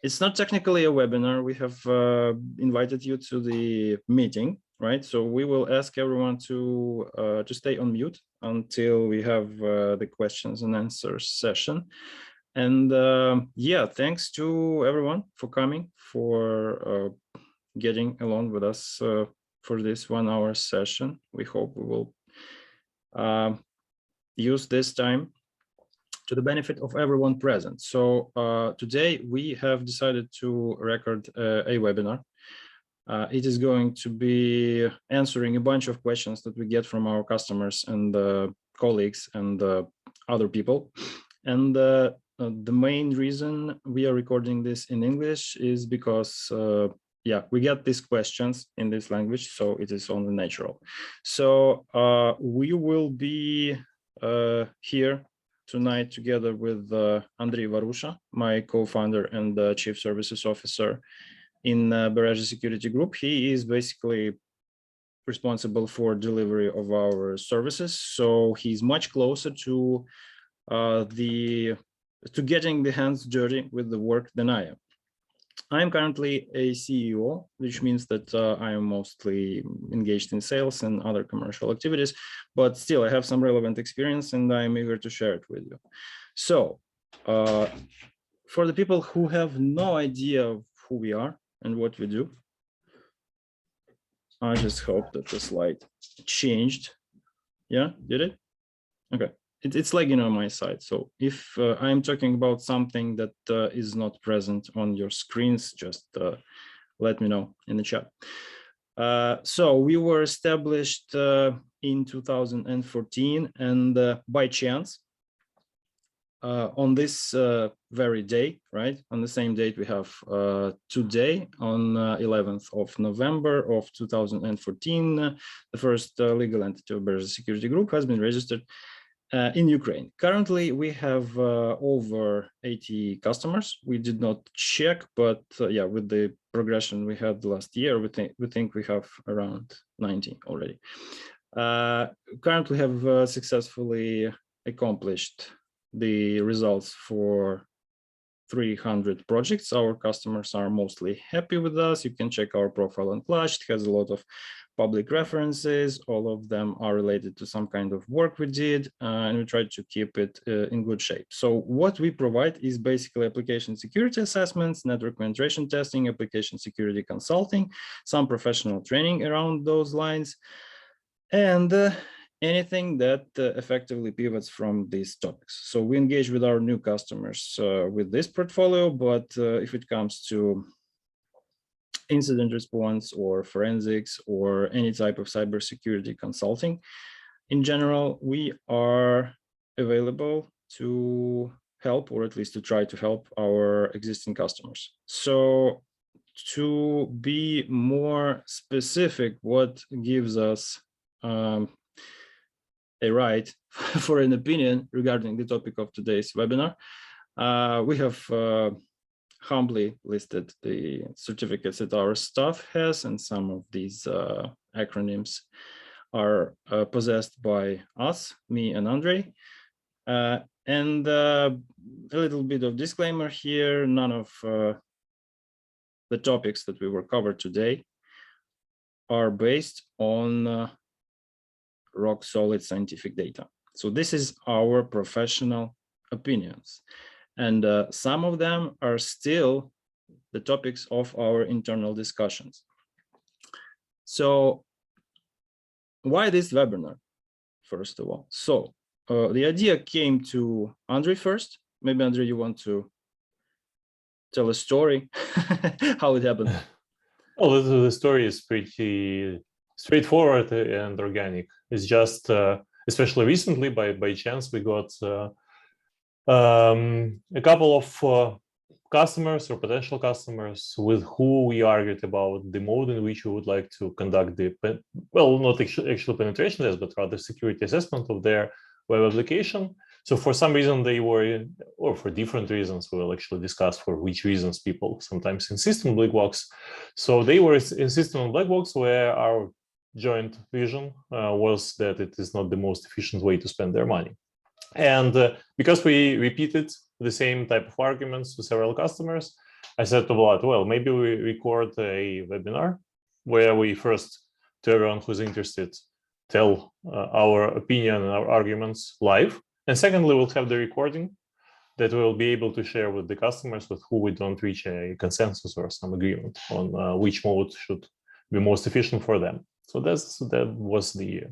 it's not technically a webinar. We have invited you to the meeting, right? So we will ask everyone to stay on mute until we have the questions and answers session. And yeah, thanks to everyone for coming, for getting along with us for this 1 hour session. We hope we will use this time to the benefit of everyone present. So today we have decided to record a webinar. It is going to be answering a bunch of questions that we get from our customers and colleagues and other people. And the main reason we are recording this in English is because yeah, we get these questions in this language, so it is only natural. So we will be here tonight together with Andriy Varusha, my co-founder and chief services officer in Berezha Security Group. He is basically responsible for delivery of our services, so he's much closer to getting the hands dirty with the work than I am. I'm currently a CEO, which means that I am mostly engaged in sales and other commercial activities, but still I have some relevant experience and I'm eager to share it with you. So for the people who have no idea of who we are and what we do, I just hope that the slide changed. Yeah, did it? Okay. It's lagging on my side. So if I'm talking about something that is not present on your screens, just let me know in the chat. So we were established in 2014, and by chance, on this very day, right, on the same date we have today, on 11th of November of 2014, the first legal entity of Berezha Security Group has been registered in Ukraine. Currently, we have over 80 customers. We did not check, but yeah, with the progression we had last year, we think we have around 90 already. Currently have successfully accomplished the results for 300 projects. Our customers are mostly happy with us. You can check our profile on Clash. It has a lot of public references. All of them are related to some kind of work we did, and we try to keep it in good shape. So what we provide is basically application security assessments, network penetration testing, application security consulting, some professional training around those lines, and anything that effectively pivots from these topics. So we engage with our new customers with this portfolio, but if it comes to incident response or forensics or any type of cybersecurity consulting, in general, we are available to help, or at least to try to help our existing customers. So to be more specific, what gives us a right for an opinion regarding the topic of today's webinar, we have humbly listed the certificates that our staff has, and some of these acronyms are possessed by us, me and Andriy. And a little bit of disclaimer here, none of the topics that we will cover today are based on rock solid scientific data. So this is our professional opinions. And some of them are still the topics of our internal discussions. So why this webinar, first of all? So the idea came to Andriy first. Maybe Andriy, you want to tell a story, how it happened? Oh, the story is pretty straightforward and organic. It's just, especially recently, by chance, we got a couple of customers or potential customers with who we argued about the mode in which we would like to conduct the, well, not actual penetration test, but rather security assessment of their web application. So for some reason they were, or for different reasons, we'll actually discuss for which reasons people sometimes insist on black box. So they were insisting on black box, where our joint vision was that it is not the most efficient way to spend their money. And because we repeated the same type of arguments to several customers, I said to Vlad, well, maybe we record a webinar where we first, to everyone who's interested, tell our opinion and our arguments live. And secondly, we'll have the recording that we'll be able to share with the customers with who we don't reach a consensus or some agreement on which mode should be most efficient for them. So that was the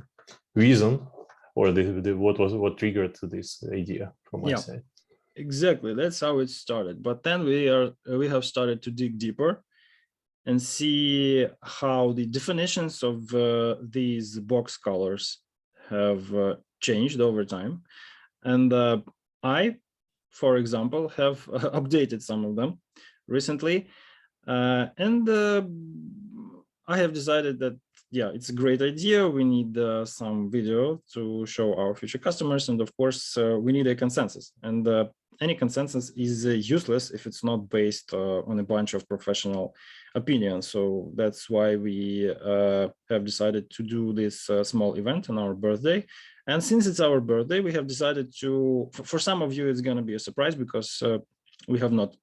reason, or what triggered this idea from my side. Exactly, that's how it started. But then we have started to dig deeper and see how the definitions of these box colors have changed over time. And I, for example, have updated some of them recently. And I have decided that, yeah, it's a great idea. We need some video to show our future customers. And of course, we need a consensus. And any consensus is useless if it's not based on a bunch of professional opinions. So that's why we have decided to do this small event on our birthday. And since it's our birthday, we have decided to, for some of you, it's going to be a surprise because we have not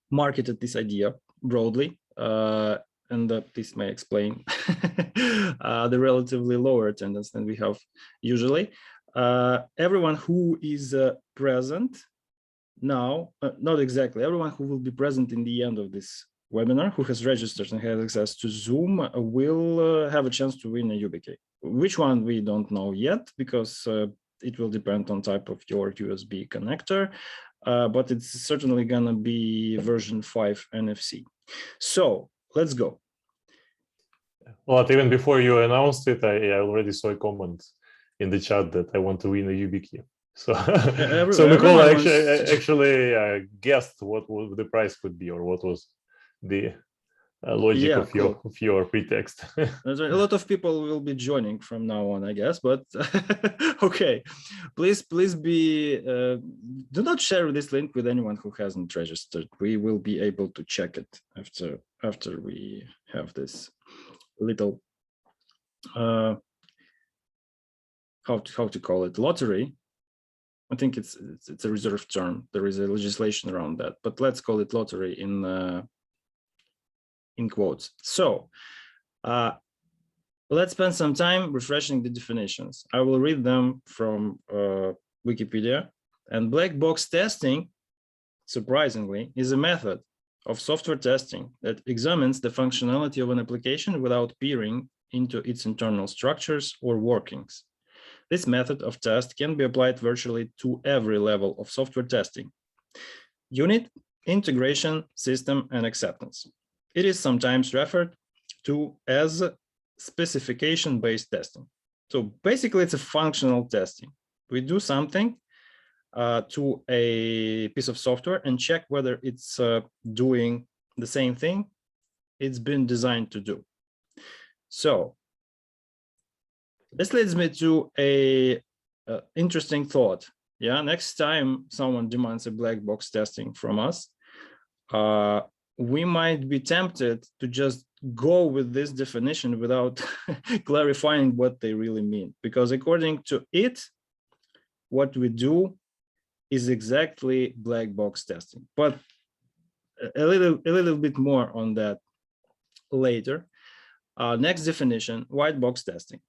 marketed this idea broadly. And this may explain the relatively lower attendance than we have usually. Everyone who is present now, not exactly, everyone who will be present in the end of this webinar, who has registered and has access to Zoom, will have a chance to win a YubiKey. Which one we don't know yet, because it will depend on type of your USB connector, but it's certainly gonna be version 5 NFC. So let's go. Well, even before you announced it, I already saw a comment in the chat that I want to win a YubiKey. So, so Nicole actually guessed what the price could be, or what was the logic of your pretext. A lot of people will be joining from now on, I guess, but okay, please be do not share this link with anyone who hasn't registered. We will be able to check it after we have this little how to call it, lottery. I think it's a reserved term. There is a legislation around that, but let's call it lottery in quotes. So let's spend some time refreshing the definitions. I will read them from Wikipedia. And black box testing, surprisingly, is a method of software testing that examines the functionality of an application without peering into its internal structures or workings. This method of test can be applied virtually to every level of software testing: unit, integration, system, and acceptance. It is sometimes referred to as specification-based testing. So basically, it's a functional testing. We do something to a piece of software and check whether it's doing the same thing it's been designed to do. So this leads me to a interesting thought. Yeah, next time someone demands a black box testing from us, we might be tempted to just go with this definition without clarifying what they really mean, because according to it, what we do is exactly black box testing. But a little bit more on that later. Next definition: white box testing.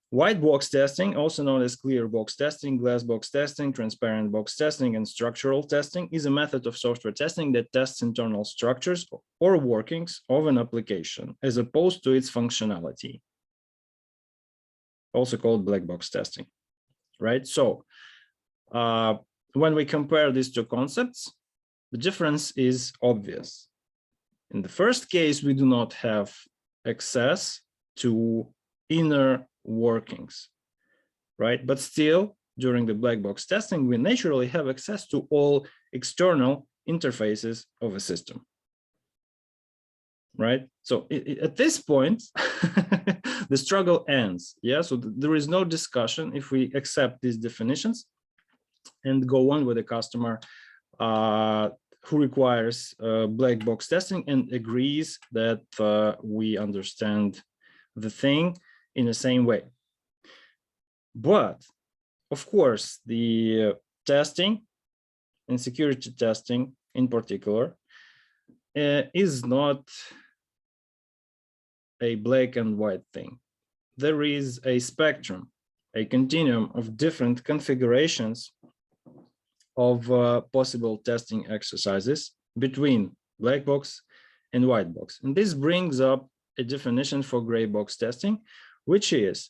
White box testing, also known as clear box testing, glass box testing, transparent box testing, and structural testing, is a method of software testing that tests internal structures or workings of an application as opposed to its functionality, also called black box testing, right? So when we compare these two concepts, the difference is obvious. In the first case, we do not have access to inner workings, right? But still, during the black box testing, we naturally have access to all external interfaces of a system, right? So at this point, the struggle ends. Yeah, so there is no discussion if we accept these definitions and go on with a customer who requires black box testing and agrees that we understand the thing in the same way. But of course, the testing and security testing in particular is not a black and white thing. There is a spectrum, a continuum of different configurations of possible testing exercises between black box and white box. And this brings up a definition for gray box testing, which is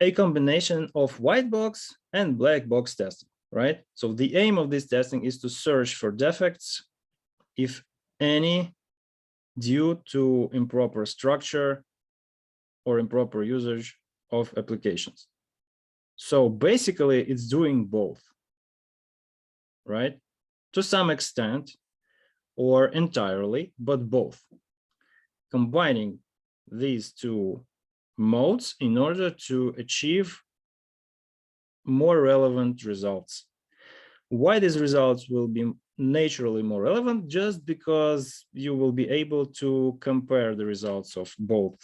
a combination of white box and black box testing, right? So the aim of this testing is to search for defects, if any, due to improper structure or improper usage of applications. So basically it's doing both, right? To some extent or entirely, but both. Combining these two modes in order to achieve more relevant results. Why these results will be naturally more relevant? Just because you will be able to compare the results of both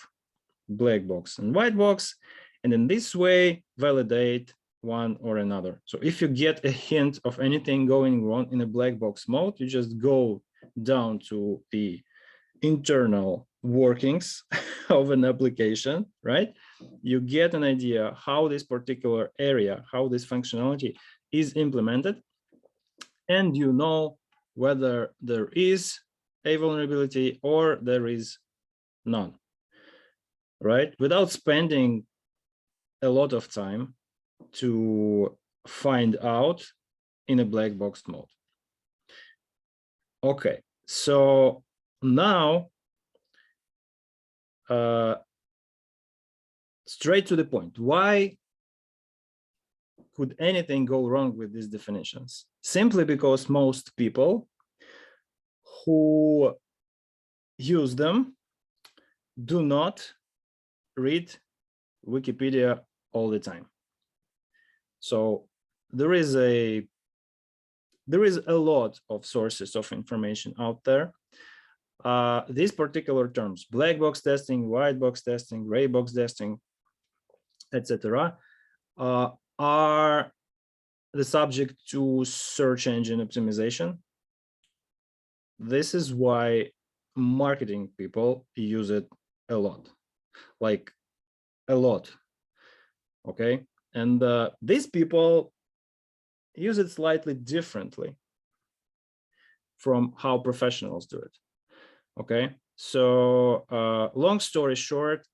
black box and white box, and in this way validate one or another. So if you get a hint of anything going wrong in a black box mode, you just go down to the internal workings of an application, right? You get an idea how this particular area, how this functionality is implemented, and you know whether there is a vulnerability or there is none, right? Without spending a lot of time to find out in a black box mode. Okay, so now straight to the point. Why could anything go wrong with these definitions? Simply because most people who use them do not read Wikipedia all the time. So there is a lot of sources of information out there. These particular terms, black box testing, white box testing, gray box testing, etc., are the subject to search engine optimization. This is why marketing people use it a lot, like a lot, okay? And these people use it slightly differently from how professionals do it, okay? So long story short,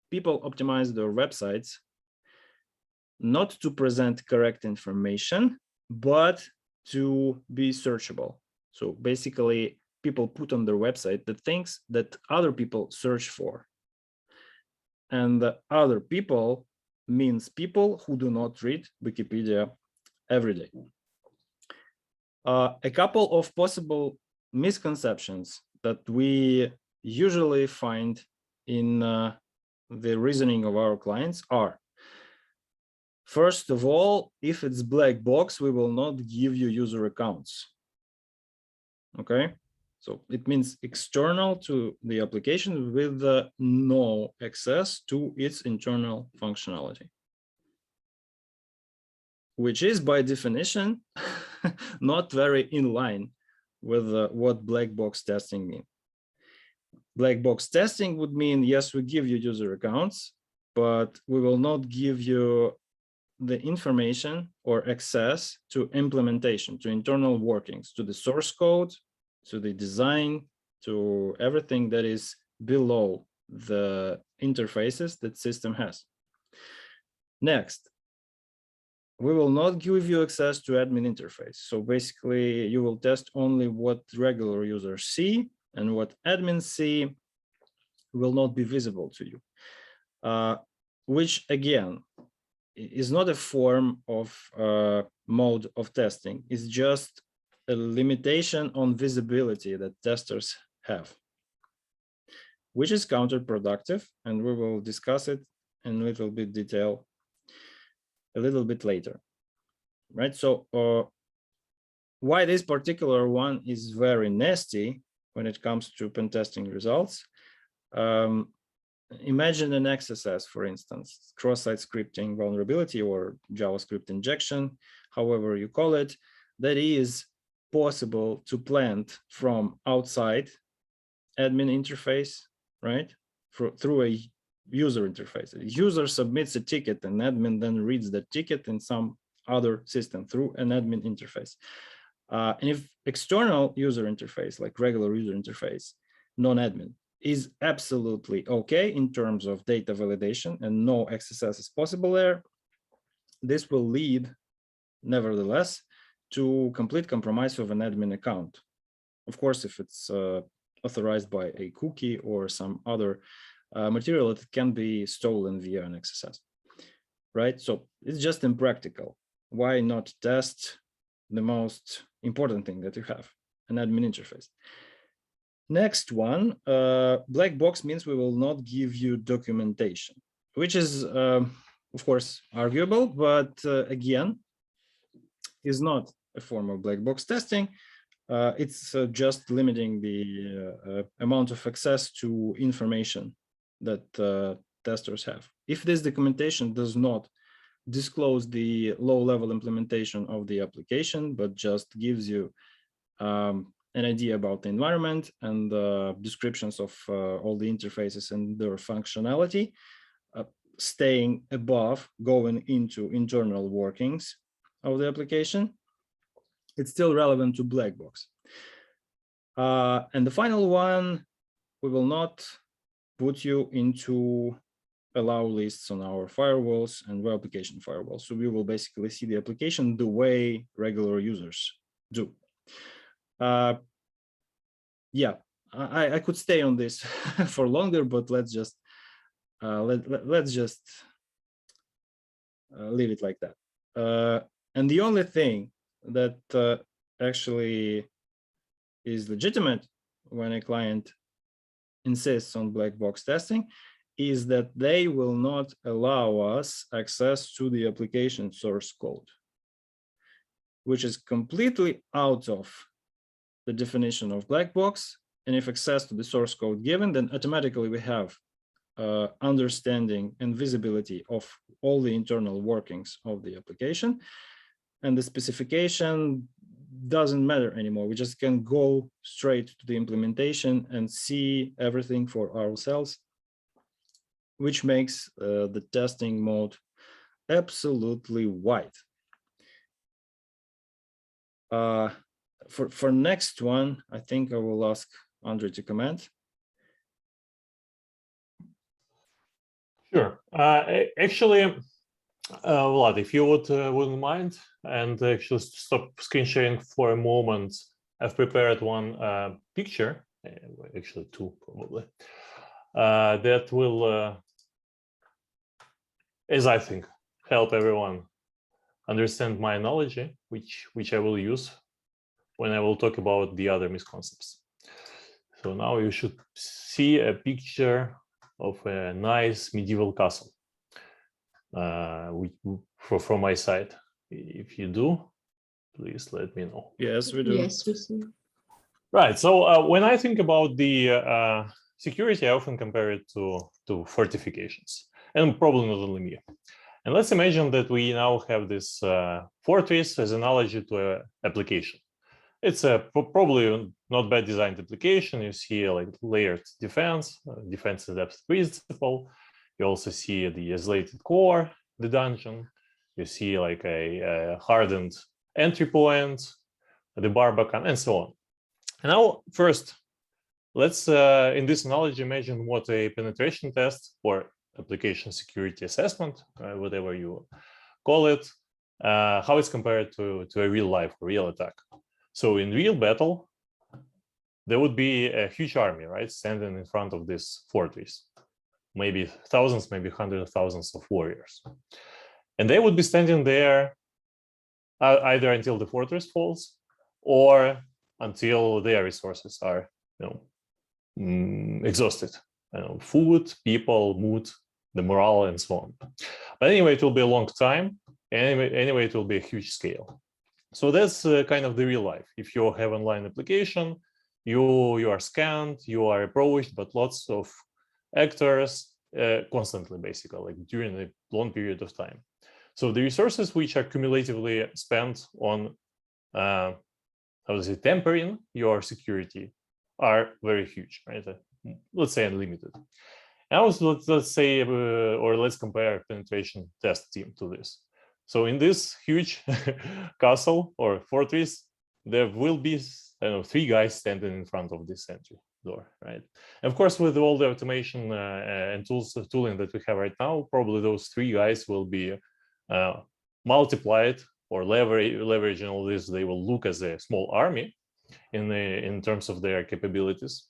people optimize their websites not to present correct information, but to be searchable. So basically, people put on their website the things that other people search for. And the other people means people who do not read Wikipedia every day. A couple of possible misconceptions that we usually find in the reasoning of our clients are: first of all, if it's black box, we will not give you user accounts. Okay, so it means external to the application with no access to its internal functionality, which is by definition not very in line with what black box testing means. Black box testing would mean, yes, we give you user accounts, but we will not give you the information or access to implementation, to internal workings, to the source code, to the design, to everything that is below the interfaces that system has. Next, we will not give you access to admin interface. So basically, you will test only what regular users see, and what admins see will not be visible to you, which again is not a form of mode of testing. It's just a limitation on visibility that testers have, which is counterproductive, and we will discuss it in a little bit detail a little bit later, right? So why this particular one is very nasty when it comes to pen testing results. Imagine an XSS, for instance, cross-site scripting vulnerability or JavaScript injection, however you call it, that is possible to plant from outside admin interface, right? Through a user interface. A user submits a ticket and admin then reads the ticket in some other system through an admin interface. And if external user interface, like regular user interface, non-admin, is absolutely okay in terms of data validation and no XSS is possible there, this will lead, nevertheless, to complete compromise of an admin account. Of course, if it's authorized by a cookie or some other material, it can be stolen via an XSS, right? So it's just impractical. Why not test the most important thing that you have, an admin interface? Next one, black box means we will not give you documentation, which is, of course, arguable, but again, is not a form of black box testing. It's just limiting the amount of access to information that testers have. If this documentation does not disclose the low-level implementation of the application, but just gives you an idea about the environment and descriptions of all the interfaces and their functionality, staying above, going into internal workings of the application, it's still relevant to black box. And the final one, we will not put you into allow lists on our firewalls and web application firewalls. So we will basically see the application the way regular users do. Yeah, I could stay on this for longer, but let's just let's just leave it like that. And the only thing that actually is legitimate when a client insists on black box testing is that they will not allow us access to the application source code, which is completely out of the definition of black box. And if access to the source code given, then automatically we have understanding and visibility of all the internal workings of the application. And the specification doesn't matter anymore. We just can go straight to the implementation and see everything for ourselves, which makes the testing mode absolutely wide. For next one, I think I will ask Andriy to comment. Sure. Actually, Vlad, if you wouldn't mind, and actually stop screen sharing for a moment, I've prepared one picture, actually two probably, that will, as I think, help everyone understand my analogy, which I will use when I will talk about the other misconceptions. So now you should see a picture of a nice medieval castle from my side. If you do, please let me know. Yes, we do. Yes, we see. Right. So when I think about the security, I often compare it to fortifications, and probably not only me. And let's imagine that we now have this fortress as an analogy to an application. It's a probably not bad designed application. You see like layered defense, defense in depth principle. You also see the isolated core, the dungeon. You see like a hardened entry point, the barbican, and so on. And now, first, let's, in this analogy, imagine what a penetration test or application security assessment, whatever you call it, how it's compared to a real life or real attack. So in real battle, there would be a huge army, right, standing in front of this fortress, maybe thousands, maybe hundreds of thousands of warriors. And they would be standing there either until the fortress falls or until their resources are, exhausted. Food, people, mood, the morale, and so on. But anyway, it will be a long time. Anyway, it will be a huge scale. So that's kind of the real life. If you have online application, you are scanned, you are approached, but lots of actors constantly, basically, like during a long period of time. So the resources which are cumulatively spent on how to say, tempering your security are very huge, right? Let's say unlimited. Now let's say, or let's compare penetration test team to this. So in this huge castle or fortress, there will be, I don't know, 3 guys standing in front of this entry door, right? And of course, with all the automation and tooling that we have right now, probably those 3 guys will be multiplied or leveraging all this. They will look as a small army in terms of their capabilities.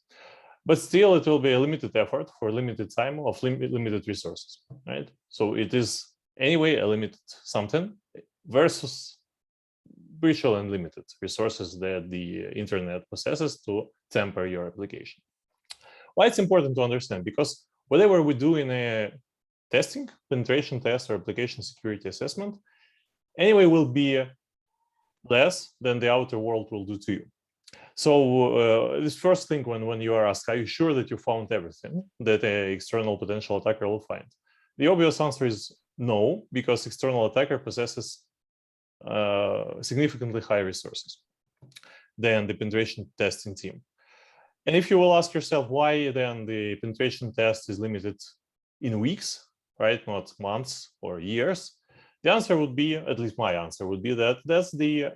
But still, it will be a limited effort for limited time of limited resources, right? So it is anyway a limited something versus virtual and limited resources that the internet possesses to temper your application. Why it's important to understand? Because whatever we do in a testing, penetration test or application security assessment, anyway will be less than the outer world will do to you. So this first thing when you are asked, are you sure that you found everything that an external potential attacker will find? The obvious answer is no, because external attacker possesses significantly higher resources than the penetration testing team. And if you will ask yourself why then the penetration test is limited in weeks, right, not months or years, the answer would be, at least my answer would be, that that's the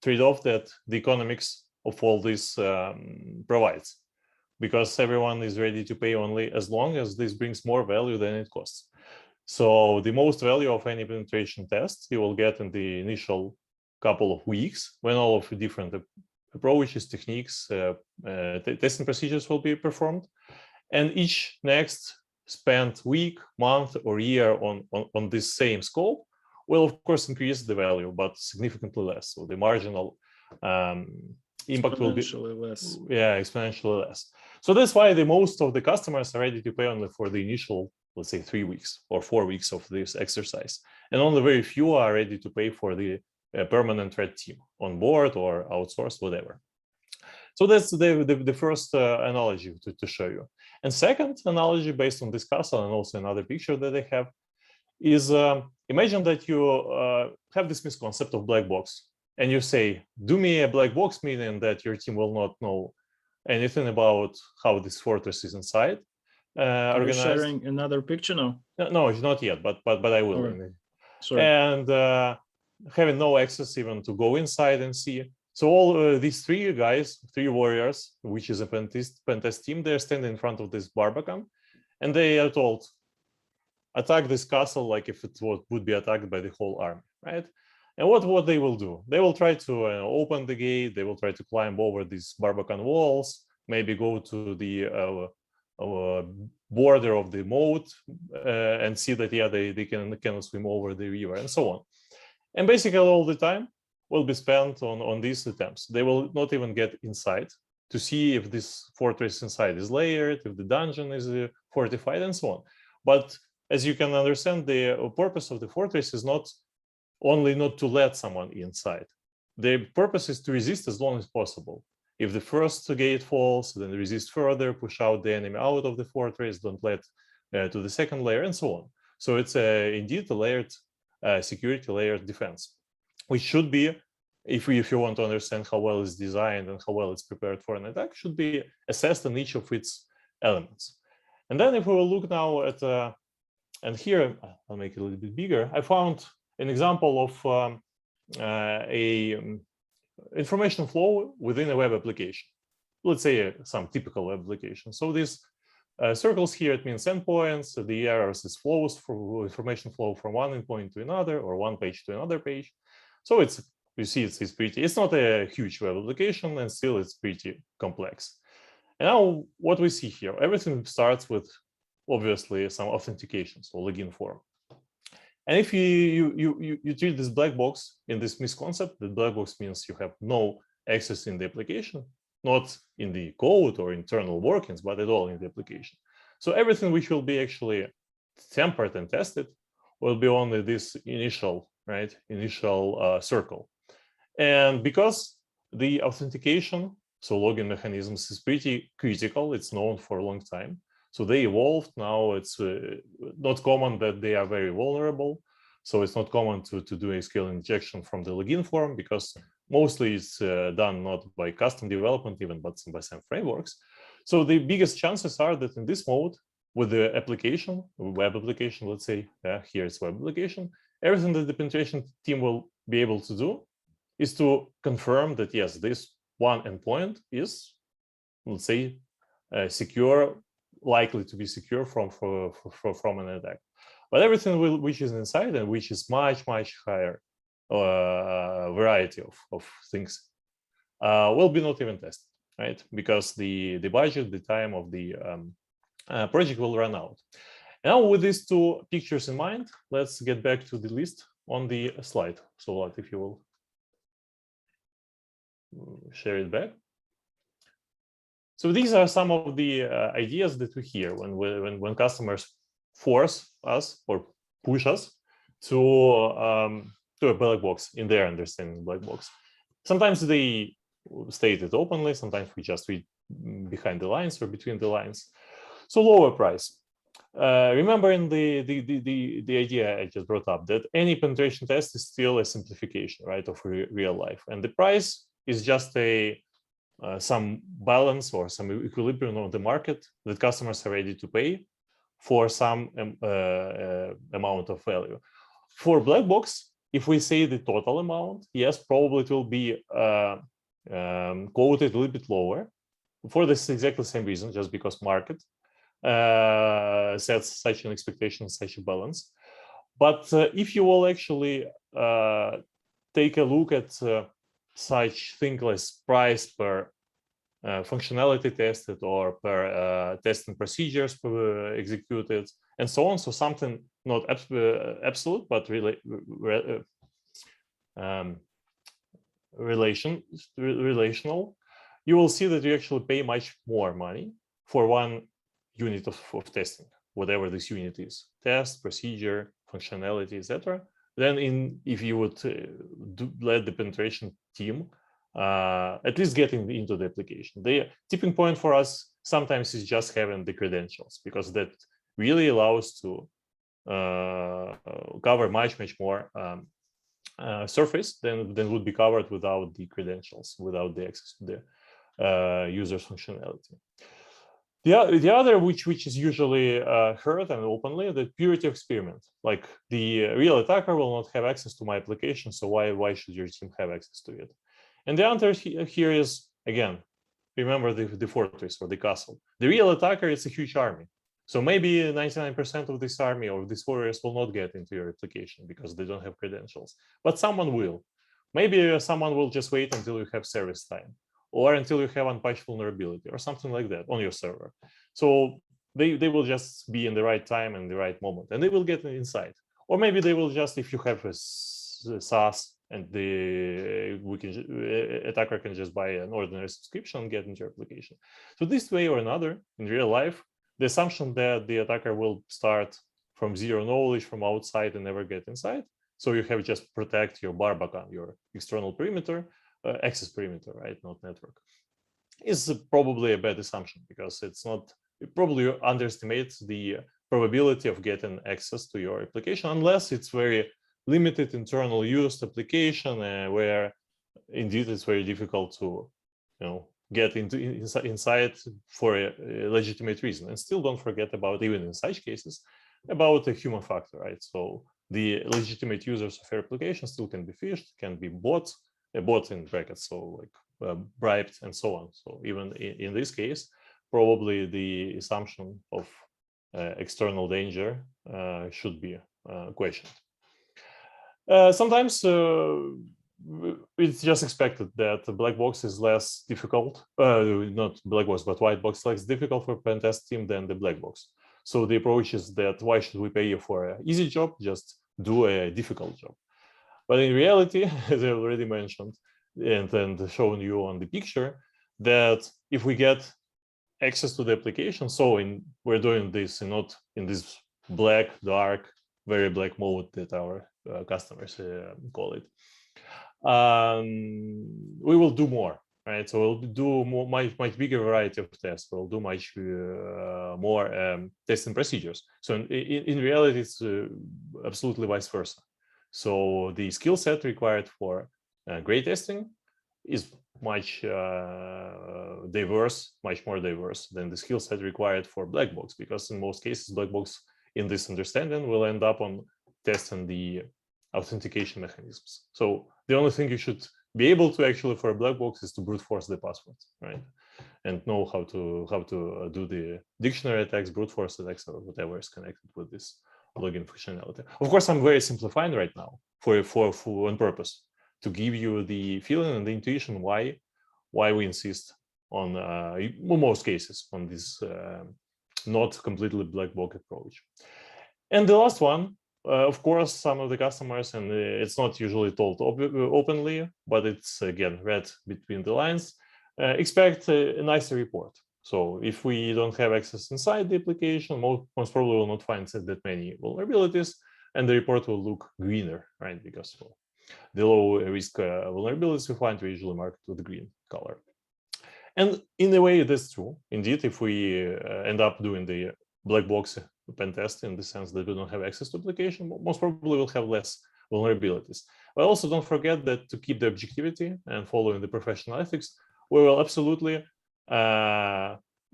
trade-off that the economics of all this provides, because everyone is ready to pay only as long as this brings more value than it costs. So the most value of any penetration test you will get in the initial couple of weeks when all of the different approaches, techniques, testing procedures will be performed. And each next spent week, month, or year on this same scope will, of course, increase the value, but significantly less. So the marginal impact will be less. Yeah, exponentially less. So that's why the most of the customers are ready to pay only for the initial, let's say, 3 weeks or 4 weeks of this exercise, and only very few are ready to pay for the permanent red team on board or outsourced, whatever. So that's the first analogy to show you. And second analogy based on this castle and also another picture that I have is imagine that you have this misconcept of black box. And you say, do me a black box, meaning that your team will not know anything about how this fortress is inside. Are you sharing another picture now? No, it's not yet, but I will. Okay. Sorry. And having no access even to go inside and see. So all these 3 guys, 3 warriors, which is a Pentest team, they're standing in front of this Barbican, and they are told, attack this castle like if it would be attacked by the whole army, right? And what they will do? They will try to open the gate. They will try to climb over these Barbican walls, maybe go to the border of the moat and see that, yeah, they can swim over the river and so on. And basically all the time will be spent on these attempts. They will not even get inside to see if this fortress inside is layered, if the dungeon is fortified and so on. But as you can understand, the purpose of the fortress is not only not to let someone inside. The purpose is to resist as long as possible. If the first gate falls, then resist further, push out the enemy out of the fortress, don't let to the second layer, and so on. So it's indeed a layered security, layered defense, which should be, if you want to understand how well it's designed and how well it's prepared for an attack, should be assessed in each of its elements. And then if we will look now at, and here I'll make it a little bit bigger, I found an example of information flow within a web application. Let's say some typical web application. So these circles here, it means endpoints. So the arrows is flows for information flow from one endpoint to another or one page to another page. So it's, you see, it's pretty, it's not a huge web application and still it's pretty complex. And now what we see here, everything starts with obviously some authentication, so login form. And if you treat this black box in this misconcept, the black box means you have no access in the application, not in the code or internal workings, but at all in the application. So everything which will be actually tempered and tested will be only this initial, right, circle. And because the authentication, so login mechanisms, is pretty critical, it's known for a long time. So they evolved. Now it's not common that they are very vulnerable. So it's not common to do a skill injection from the login form because mostly it's done not by custom development even, but by some frameworks. So the biggest chances are that in this mode, with the application, web application, let's say, here it's web application, everything that the penetration team will be able to do is to confirm that, yes, this one endpoint is, let's say, secure, likely to be secure from an attack. But everything which is inside and which is much higher variety of things will be not even tested, right? Because the budget, the time of the project will run out. Now, with these two pictures in mind, let's get back to the list on the slide. So, Vlad, if you will share it back. So these are some of the ideas that we hear when customers force us or push us to a black box in their understanding black box. Sometimes they state it openly. Sometimes we just read behind the lines or between the lines. So lower price. Remembering the idea I just brought up, that any penetration test is still a simplification, right, of real life, and the price is just a some balance or some equilibrium on the market that customers are ready to pay for some amount of value. For black box, if we say the total amount, yes, probably it will be quoted a little bit lower for this exactly same reason, just because market sets such an expectation, such a balance. But if you will actually take a look at such thing as price per functionality tested or per testing procedures executed and so on, so something not absolute but really relational, you will see that you actually pay much more money for one unit of testing, whatever this unit is, test, procedure, functionality, etc. Then if you would let the penetration team at least getting into the application. The tipping point for us sometimes is just having the credentials, because that really allows to cover much more surface than would be covered without the credentials, without the access to the user's functionality. The other, which is usually heard and openly, the purity of experiment. Like, the real attacker will not have access to my application, so why should your team have access to it? And the answer here is, again, remember the fortress or the castle. The real attacker is a huge army. So maybe 99% of this army or these warriors will not get into your application because they don't have credentials, but someone will. Maybe someone will just wait until you have service time, or until you have unpatched vulnerability or something like that on your server. So they will just be in the right time and the right moment, and they will get inside. Or maybe they will just, if you have a SaaS and the attacker can just buy an ordinary subscription and get into your application. So this way or another, in real life, the assumption that the attacker will start from zero knowledge from outside and never get inside. So you have just protect your Barbacan, your external perimeter, access perimeter, right? Not network, is probably a bad assumption, because it's not, it probably underestimates the probability of getting access to your application, unless it's very limited internal use application where indeed it's very difficult to, get inside for a legitimate reason. And still don't forget about, even in such cases, about the human factor, right? So the legitimate users of your application still can be phished, can be bought in brackets, so like bribed and so on. So even in this case, probably the assumption of external danger should be questioned. Sometimes it's just expected that the black box is less difficult, not black box, but white box less difficult for Pentest team than the black box. So the approach is that, why should we pay you for an easy job? Just do a difficult job. But in reality, as I already mentioned and shown you on the picture, that if we get access to the application, so we're doing this not in this black, dark, very black mode that our customers call it, we will do more, right? So we'll do much bigger variety of tests. We'll do much more testing procedures. So in reality, it's absolutely vice versa. So the skill set required for great testing is much diverse, much more diverse than the skill set required for black box, because in most cases, black box in this understanding will end up on testing the authentication mechanisms. So the only thing you should be able to actually for a black box is to brute force the passwords, right? And know how to do the dictionary attacks, brute force attacks, or whatever is connected with this login functionality. Of course, I'm very simplifying right now for on purpose to give you the feeling and the intuition why we insist on in most cases on this not completely black box approach. And the last one, of course, some of the customers, and it's not usually told openly, but it's again read between the lines, expect a nicer report. So if we don't have access inside the application, most probably will not find that many vulnerabilities, and the report will look greener, right? Because well, the low risk vulnerabilities we find we usually marked with the green color. And in a way, that's true. Indeed, if we end up doing the black box pen test in the sense that we don't have access to application, most probably will have less vulnerabilities. But also don't forget that to keep the objectivity and following the professional ethics, we will absolutely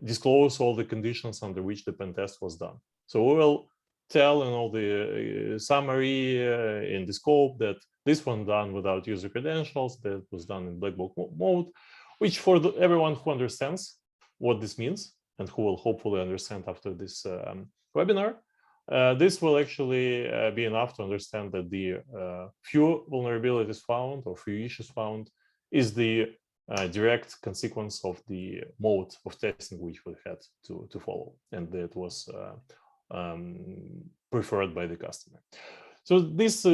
disclose all the conditions under which the pen test was done. So we will tell in all the summary in the scope that this one done without user credentials, that was done in black box mode, which for everyone who understands what this means and who will hopefully understand after this webinar, this will actually be enough to understand that the few vulnerabilities found or few issues found is the direct consequence of the mode of testing which we had to follow, and that was preferred by the customer. So these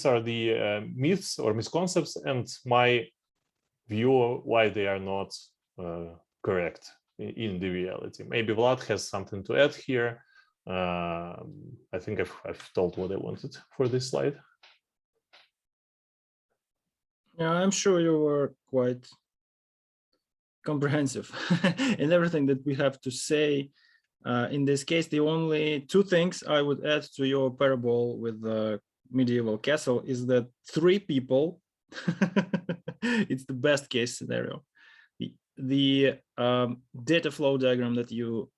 are the myths or misconceptions, and my view why they are not correct in the reality. Maybe Vlad has something to add here. I think I've told what I wanted for this slide. Yeah, I'm sure you were quite comprehensive in everything that we have to say. In this case, the only two things I would add to your parable with the medieval castle is that 3 people, it's the best case scenario. The data flow diagram that you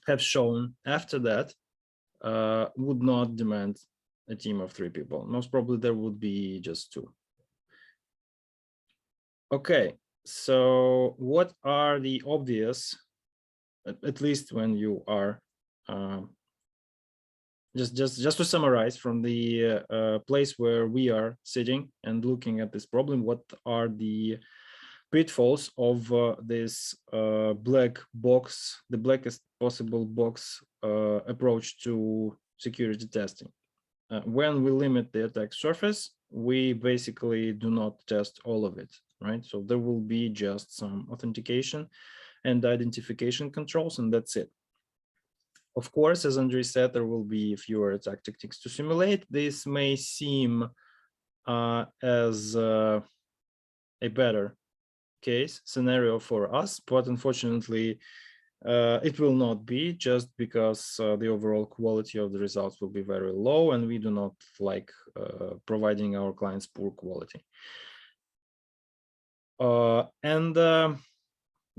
have shown after that would not demand a team of 3 people. Most probably there would be just 2. Okay, so what are the obvious, at least when you are just to summarize from the place where we are sitting and looking at this problem, what are the pitfalls of this black box, the blackest possible box approach to security testing? When we limit the attack surface, we basically do not test all of it, right? So there will be just some authentication and identification controls, and that's it. Of course, as Andriy said, there will be fewer attack tactics to simulate. This may seem as a better case scenario for us, but unfortunately, it will not be, just because the overall quality of the results will be very low, and we do not like providing our clients poor quality.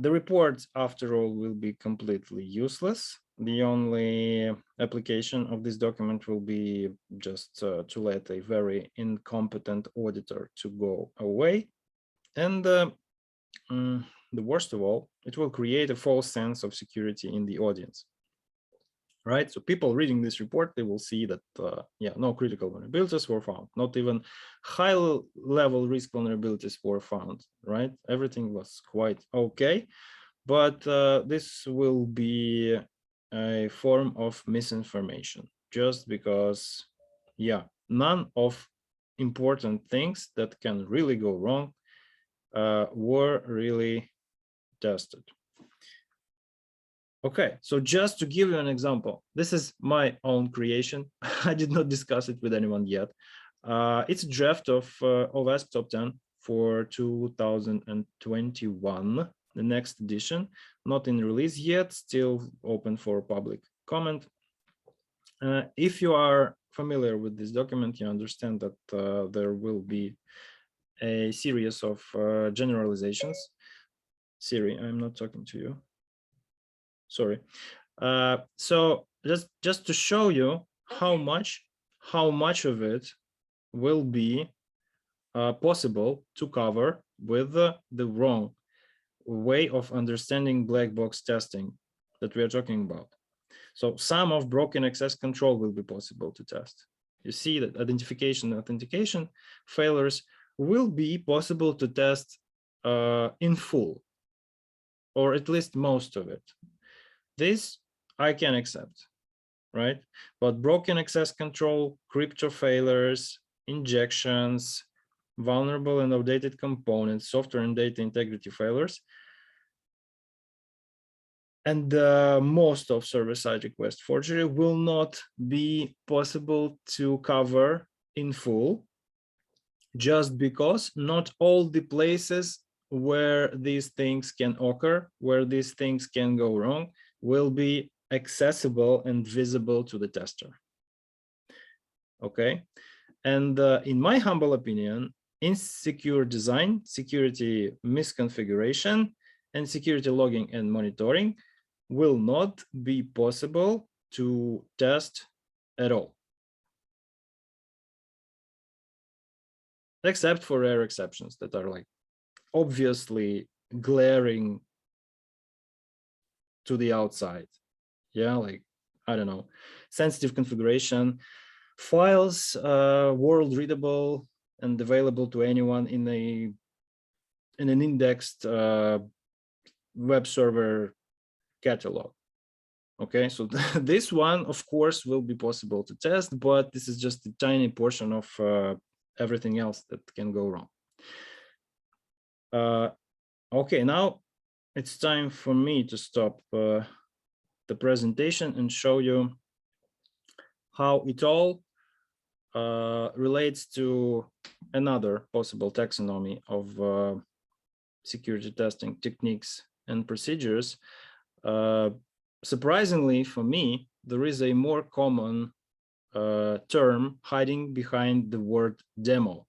The report, after all, will be completely useless. The only application of this document will be just to let a very incompetent auditor to go away. And the worst of all, it will create a false sense of security in the audience. Right, so people reading this report, they will see that yeah, no critical vulnerabilities were found, not even high-level risk vulnerabilities were found. Right, everything was quite okay, but this will be a form of misinformation, just because, yeah, none of important things that can really go wrong were really tested. Okay, so just to give you an example, this is my own creation. I did not discuss it with anyone yet. It's a draft of OWASP Top 10 for 2021, the next edition, not in release yet, still open for public comment. If you are familiar with this document, you understand that there will be a series of generalizations. Siri, I'm not talking to you. Sorry. So just to show you how much of it will be possible to cover with the wrong way of understanding black box testing that we are talking about. So some of broken access control will be possible to test. You see that identification and authentication failures will be possible to test in full, or at least most of it. This I can accept, right? But broken access control, crypto failures, injections, vulnerable and outdated components, software and data integrity failures, and most of server-side request forgery will not be possible to cover in full, just because not all the places where these things can occur, where these things can go wrong, will be accessible and visible to the tester. Okay, and in my humble opinion, insecure design, security misconfiguration, and security logging and monitoring will not be possible to test at all, except for rare exceptions that are like obviously glaring to the outside. Yeah, like, I don't know, sensitive configuration, files world readable and available to anyone in an indexed web server catalog. Okay, so this one, of course, will be possible to test, but this is just a tiny portion of everything else that can go wrong. Okay, now it's time for me to stop the presentation and show you how it all relates to another possible taxonomy of security testing techniques and procedures. Surprisingly for me, there is a more common term hiding behind the word demo.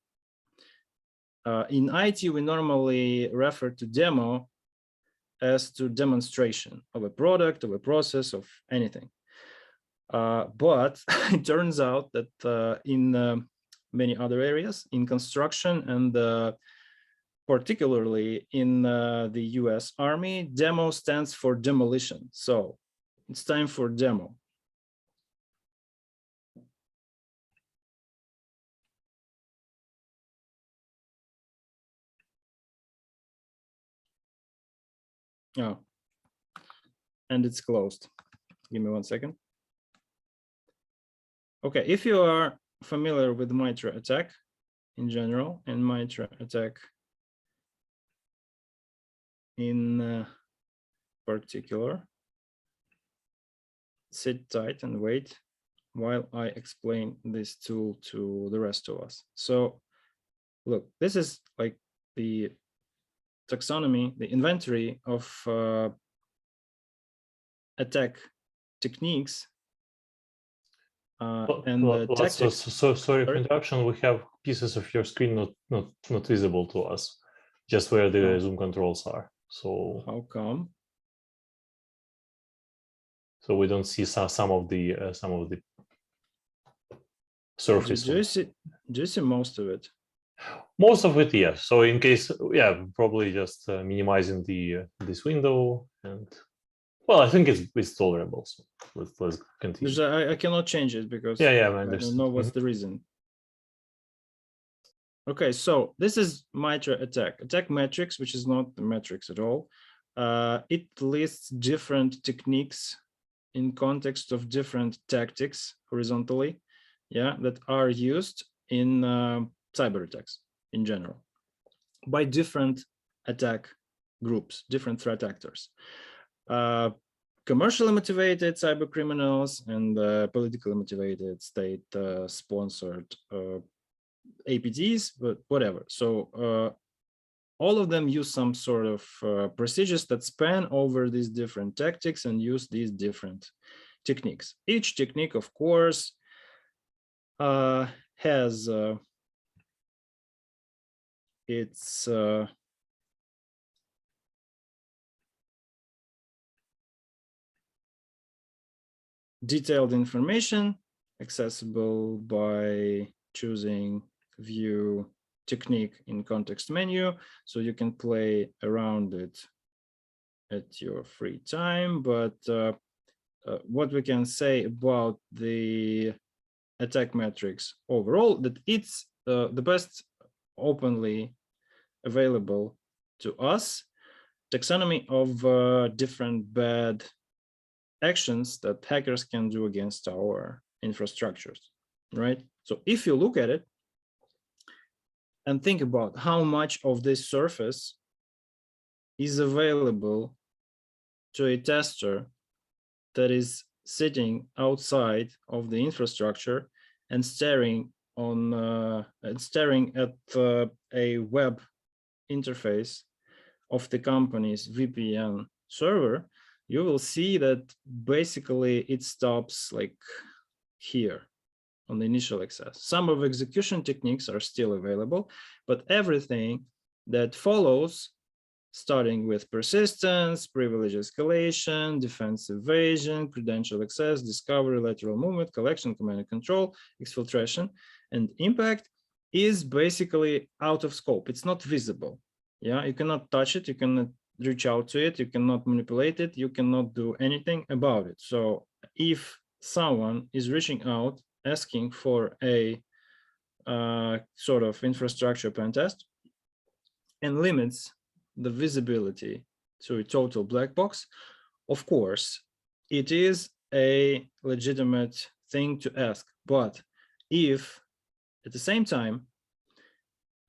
In IT, we normally refer to demo as to demonstration of a product, of a process, of anything. But it turns out that in many other areas, in construction and particularly in the US Army, demo stands for demolition. So it's time for demo. Oh, and it's closed. Give me 1 second. Okay, if you are familiar with MITRE ATT&CK in general and MITRE ATT&CK in particular, sit tight and wait while I explain this tool to the rest of us. So look, this is like the taxonomy, the inventory of attack techniques and the tactics. So sorry for interruption. We have pieces of your screen not visible to us, just where the Zoom controls are. So how come? So we don't see some of the surface. Do you see most of it? Most of it, yes. So in case, yeah, probably just minimizing the this window, and well, I think it's tolerable. So let's continue. I cannot change it because I don't know what's the reason. Okay, so this is MITRE ATT&CK. Attack metrics, which is not the metrics at all. It lists different techniques in context of different tactics horizontally, yeah, that are used in cyber attacks in general by different attack groups, different threat actors. Commercially motivated cyber criminals and politically motivated state-sponsored APTs, but whatever. So all of them use some sort of procedures that span over these different tactics and use these different techniques. Each technique, of course, has it's detailed information accessible by choosing view technique in context menu, so you can play around it at your free time. But what we can say about the attack metrics overall, that it's the best openly available to us taxonomy of different bad actions that hackers can do against our infrastructures, right? So if you look at it and think about how much of this surface is available to a tester that is sitting outside of the infrastructure and staring at a web interface of the company's VPN server, you will see that basically it stops like here on the initial access. Some of execution techniques are still available, but everything that follows, starting with persistence, privilege escalation, defense evasion, credential access, discovery, lateral movement, collection, command and control, exfiltration, and impact, is basically out of scope. It's not visible. Yeah, you cannot touch it, you cannot reach out to it, you cannot manipulate it, you cannot do anything about it. So if someone is reaching out asking for a sort of infrastructure pen test and limits the visibility to a total black box, of course, it is a legitimate thing to ask. But if at the same time,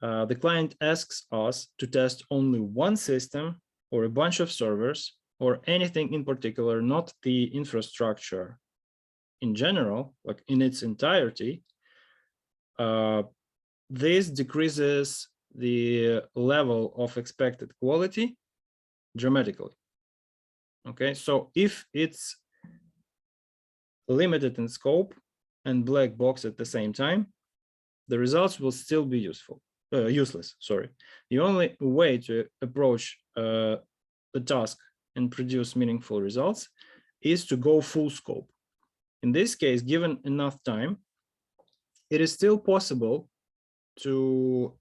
the client asks us to test only one system or a bunch of servers or anything in particular, not the infrastructure in general, like in its entirety, this decreases the level of expected quality dramatically. Okay, so if it's limited in scope and black box at the same time, the results will still be useless. Sorry. The only way to approach the task and produce meaningful results is to go full scope. In this case, given enough time, it is still possible to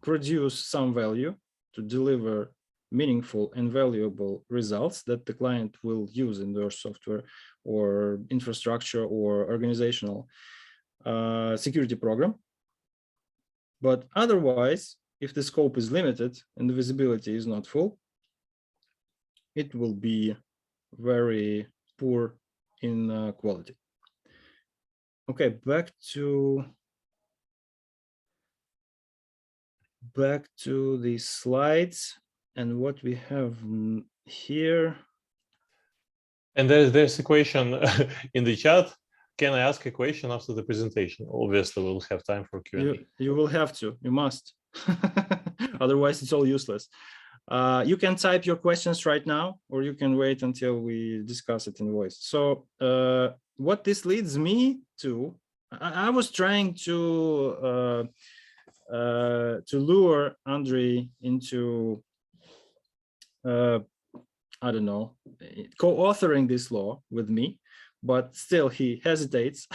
produce some value, to deliver meaningful and valuable results that the client will use in their software or infrastructure or organizational security program. But otherwise, if the scope is limited and the visibility is not full, it will be very poor in quality. Okay, back to the slides and what we have here. And there's a question in the chat. Can I ask a question after the presentation? Obviously, we'll have time for Q&A. You will have to. You must. Otherwise, it's all useless. You can type your questions right now, or you can wait until we discuss it in voice. So what this leads me to, I was trying to lure Andriy into, I don't know, co-authoring this law with me, but still he hesitates.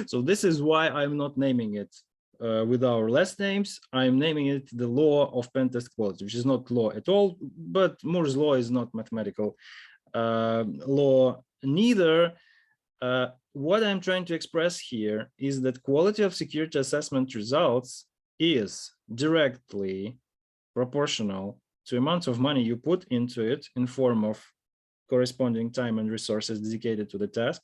So this is why I'm not naming it with our last names. I'm naming it the law of pentest quality, which is not law at all, but Moore's law is not mathematical law neither. What I'm trying to express here is that quality of security assessment results is directly proportional to amount of money you put into it in form of corresponding time and resources dedicated to the task,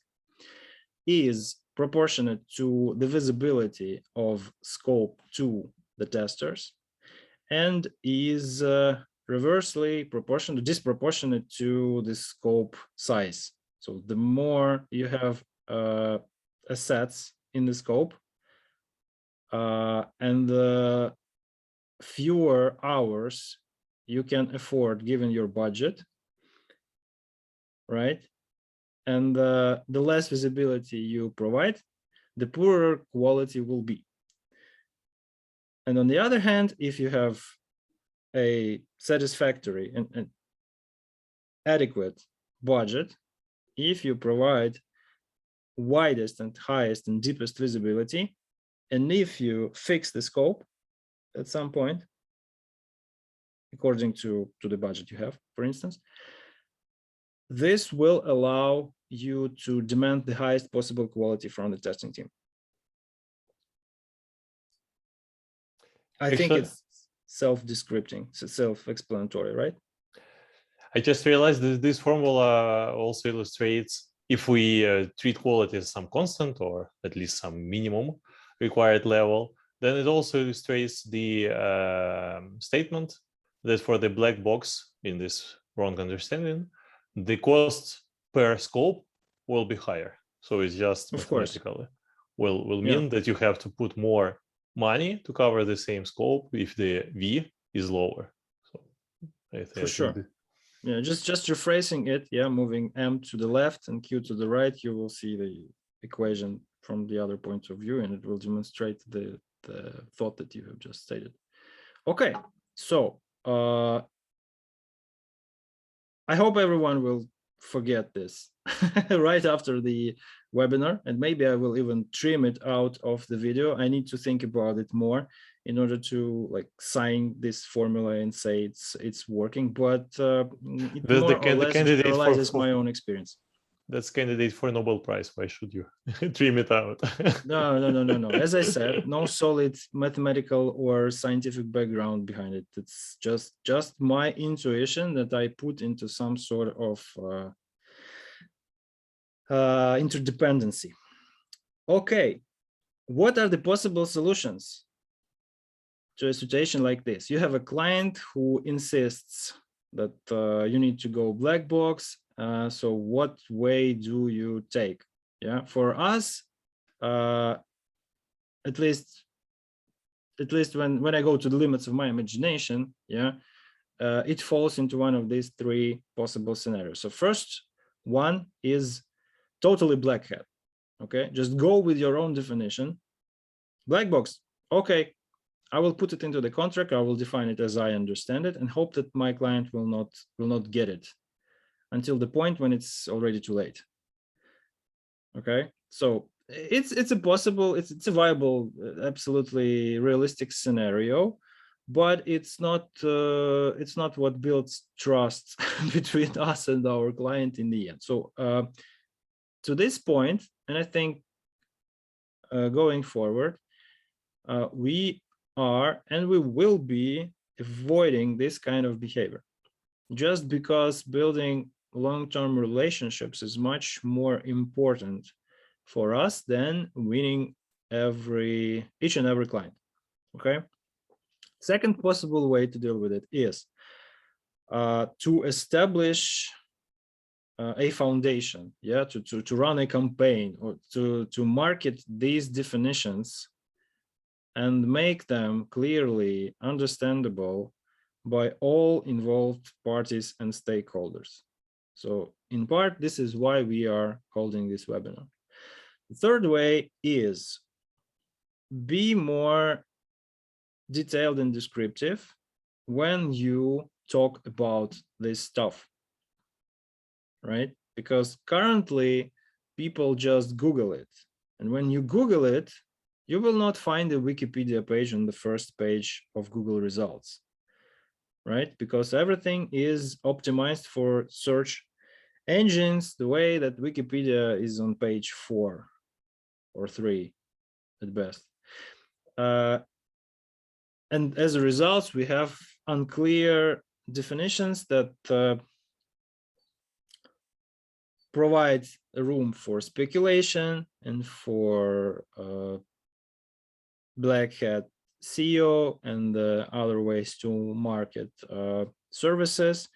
is proportionate to the visibility of scope to the testers, and is reversely disproportionate to the scope size. So the more you have assets in the scope, and the fewer hours you can afford given your budget, right? And the less visibility you provide, the poorer quality will be. And on the other hand, if you have a satisfactory and adequate budget, if you provide widest and highest and deepest visibility, and if you fix the scope at some point, according to the budget you have, for instance, this will allow you to demand the highest possible quality from the testing team. I think it's self-descripting, self-explanatory, right? I just realized that this formula also illustrates if we treat quality as some constant or at least some minimum required level, then it also illustrates the statement that for the black box in this wrong understanding, the cost per scope will be higher. So it's just mathematically will mean that you have to put more money to cover the same scope if the V is lower. So I think for sure. Yeah, just rephrasing it, yeah, moving M to the left and Q to the right, you will see the equation from the other point of view, and it will demonstrate the thought that you have just stated. Okay, so I hope everyone will forget this right after the webinar, and maybe I will even trim it out of the video. I need to think about it more in order to like sign this formula and say it's working, but it more or less generalizes my own experience. That's candidate for Nobel Prize. Why should you trim it out? No. As I said, no solid mathematical or scientific background behind it. It's just my intuition that I put into some sort of interdependency. Okay, what are the possible solutions to a situation like this? You have a client who insists that you need to go black box. So what way do you take? Yeah, for us, at least when I go to the limits of my imagination, yeah, it falls into one of these three possible scenarios. So first one is totally black hat. Okay, just go with your own definition. Black box, okay, I will put it into the contract. I will define it as I understand it and hope that my client will not get it until the point when it's already too late. Okay, so it's a possible, it's a viable, absolutely realistic scenario, but it's not what builds trust between us and our client in the end. So to this point, and I think going forward, we are and we will be avoiding this kind of behavior, just because building long-term relationships is much more important for us than winning each and every client. Okay. Second possible way to deal with it is to establish a foundation, yeah, to run a campaign or to market these definitions and make them clearly understandable by all involved parties and stakeholders. So in part, this is why we are holding this webinar. The third way is be more detailed and descriptive when you talk about this stuff, right? Because currently people just Google it. And when you Google it, you will not find a Wikipedia page on the first page of Google results, right? Because everything is optimized for search engines the way that Wikipedia is on page 4 or 3 at best. And as a result, we have unclear definitions that provide a room for speculation and for black hat SEO and other ways to market services,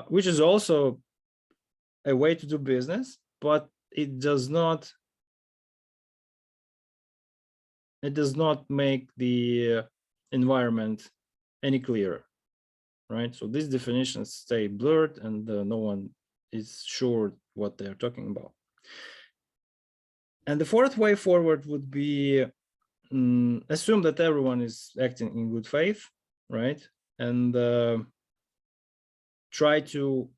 which is also a way to do business, but it does not make the environment any clearer, right? So these definitions stay blurred and no one is sure what they're talking about. And the fourth way forward would be assume that everyone is acting in good faith, right? And try to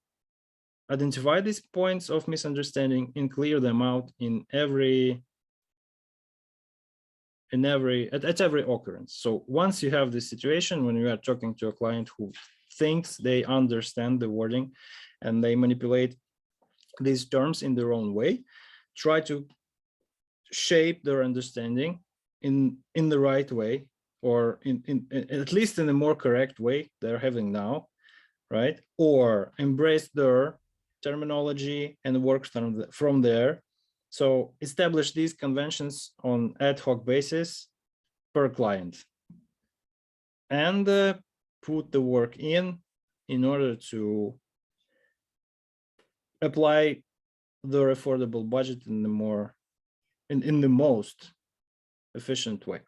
identify these points of misunderstanding and clear them out at every occurrence. So once you have this situation, when you are talking to a client who thinks they understand the wording and they manipulate these terms in their own way, try to shape their understanding in the right way, or in at least in a more correct way they're having now, right? Or embrace their terminology and work from there. So establish these conventions on ad hoc basis per client, and put the work in order to apply their affordable budget in the most efficient way.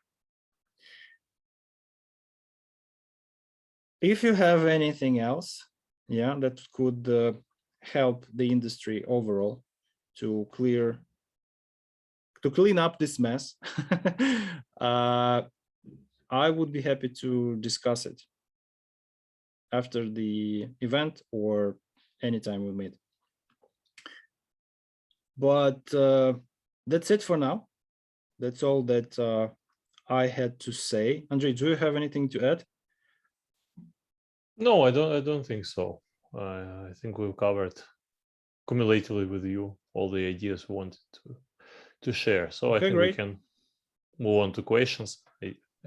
If you have anything else, yeah, that could help the industry overall to clean up this mess, I would be happy to discuss it after the event or anytime we meet. But that's it for now. That's all that I had to say. Andriy, do you have anything to add? No, I don't think so. I think we've covered cumulatively with you all the ideas we wanted to share. So Okay, I think great. we can move on to questions.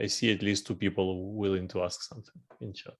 I see at least 2 people willing to ask something in chat.